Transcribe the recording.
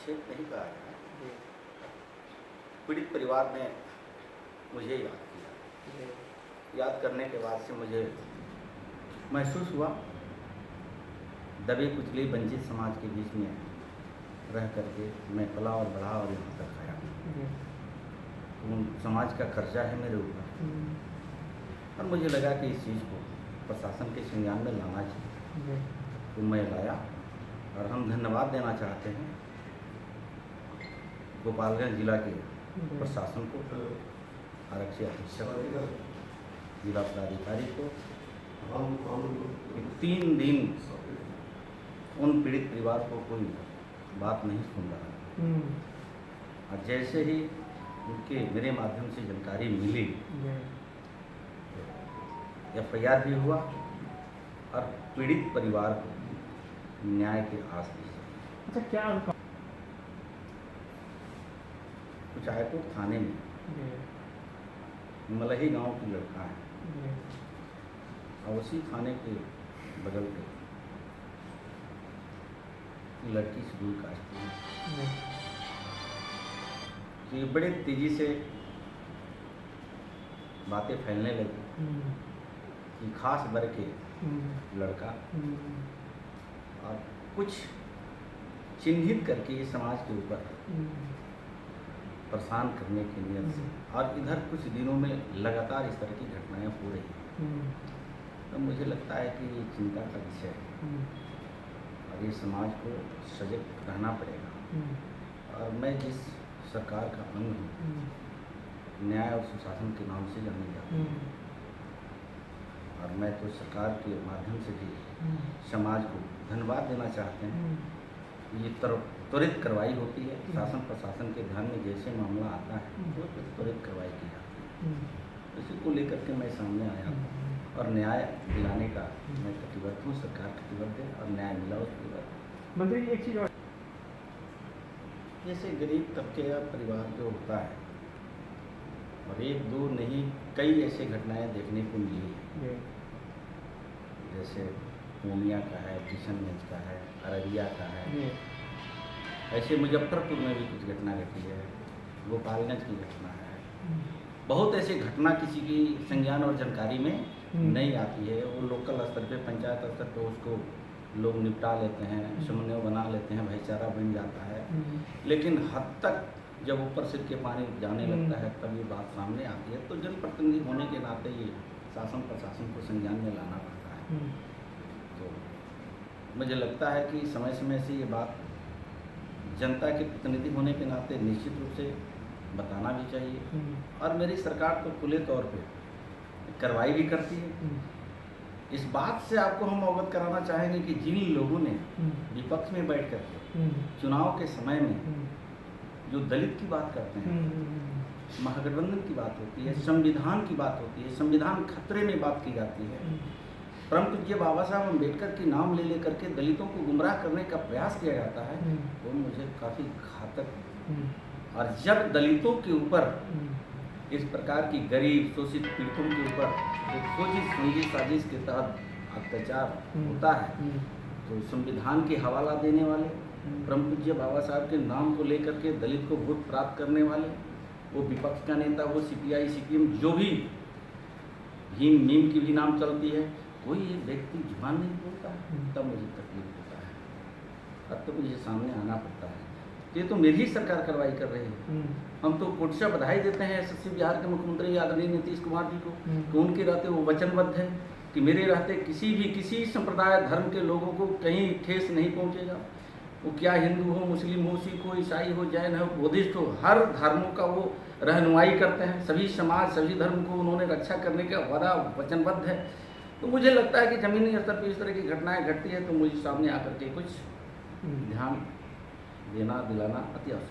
संक्षेप नहीं कहा जाए। पीड़ित परिवार ने मुझे याद किया। याद करने के बाद से मुझे महसूस हुआ दबे कुचले वंचित समाज के बीच में रह करके मैं पला और बढ़ा और यहाँ तक आया। तो समाज का कर्जा है मेरे ऊपर और मुझे लगा कि इस चीज़ को प्रशासन के संज्ञान में लाना चाहिए, तो मैं लाया। और हम धन्यवाद देना चाहते हैं गोपालगंज जिला के प्रशासन को, आरक्षी अधीक्षक को, जिला पदाधिकारी को। 3 दिन उन पीड़ित परिवार को कोई बात नहीं सुन रहा। और जैसे ही उनके मेरे माध्यम से जानकारी मिली, FIR भी हुआ और पीड़ित परिवार को न्याय के आस दी। अच्छा, क्या कुछ हाईकोर्ट थाने में मलही गांव की लड़का है और उसी थाने के बगल पे लड़की शेड्यूल कास्ट है। तो ये बड़े तेजी से बातें फैलने लगी कि खास वर्ग के लड़का और कुछ चिन्हित करके ये समाज के ऊपर परेशान करने की नियत से, और इधर कुछ दिनों में लगातार इस तरह की घटनाएं हो रही हैं। तो मुझे लगता है कि ये चिंता का विषय है और ये समाज को सजग रहना पड़ेगा। और मैं जिस सरकार का अंग हूँ, न्याय और सुशासन के नाम से जानी जाती है, और मैं तो सरकार के माध्यम से भी समाज को धन्यवाद देना चाहते हैं। ये त्वरित कार्रवाई होती है, शासन प्रशासन के ध्यान में जैसे मामला आता है तो त्वरित कार्रवाई की जाती है। इसी को लेकर के मैं सामने आया और न्याय दिलाने का मैं कटिबद्ध हूँ, सरकार कटिबद्ध है और न्याय मिला उस परिवार। मंत्री जी, एक चीज़ और, जैसे गरीब तबके का परिवार जो होता है, और 1-2 नहीं कई ऐसे घटनाएं देखने को मिली है। जैसे पूर्णिया का है, किशनगंज का है, अररिया का है, ऐसे मुजफ्फरपुर में भी कुछ घटना घटी है, गोपालगंज की घटना है। बहुत ऐसे घटना किसी की संज्ञान और जानकारी में नहीं आती है। वो लोकल स्तर पे, पंचायत स्तर पे उसको लोग निपटा लेते हैं, समन्वय बना लेते हैं, भाईचारा बन जाता है। लेकिन हद तक जब ऊपर सिर के पानी जाने लगता है तब ये बात सामने आती है। तो जनप्रतिनिधि होने के नाते ये शासन प्रशासन को संज्ञान में लाना पड़ता है। तो मुझे लगता है कि समय समय से ये बात जनता के प्रतिनिधि होने के नाते निश्चित रूप से बताना भी चाहिए। और मेरी सरकार तो खुले तौर पे कार्रवाई भी करती है। इस बात से आपको हम अवगत कराना चाहेंगे कि जिन लोगों ने विपक्ष में बैठ करके चुनाव के समय में जो दलित की बात करते हैं, महागठबंधन की बात होती है, संविधान की बात होती है, संविधान खतरे में बात की जाती है, परम पूज्य बाबा साहब अम्बेडकर के नाम ले लेकर के दलितों को गुमराह करने का प्रयास किया जाता है, वो मुझे काफ़ी घातक। और जब दलितों के ऊपर इस प्रकार की गरीब शोषित पीड़ितों के ऊपर एक सोची समझी साजिश के तहत अत्याचार होता है, तो संविधान के हवाला देने वाले, परम पूज्य बाबा साहब के नाम को लेकर के दलित को वोट प्राप्त करने वाले, वो विपक्ष का नेता, वो CPI CPM जो भी भीम मीम की भी नाम चलती है, कोई एक व्यक्ति जुबान नहीं बोलता है, तब मुझे तकलीफ होता है। अब तो मुझे सामने आना पड़ता है। ये तो मेरी ही सरकार कार्रवाई कर रही है। हम तो कोट से बधाई देते हैं SSC बिहार के मुख्यमंत्री आदरणीय नीतीश कुमार जी को कि उनके रहते वो वचनबद्ध है कि मेरे रहते किसी संप्रदाय धर्म के लोगों को कहीं ठेस नहीं पहुंचेगा। वो क्या हिंदू हो, मुस्लिम हो, सिख हो, ईसाई हो, जैन हो, बुद्धिस्ट हो, हर धर्मों का वो रहनुमाई करते हैं। सभी समाज, सभी धर्म को उन्होंने रक्षा करने का वादा वचनबद्ध है। तो मुझे लगता है कि ज़मीनी स्तर पर इस तरह की घटनाएं घटती है तो मुझे सामने आकर के कुछ ध्यान देना दिलाना अति आवश्यक।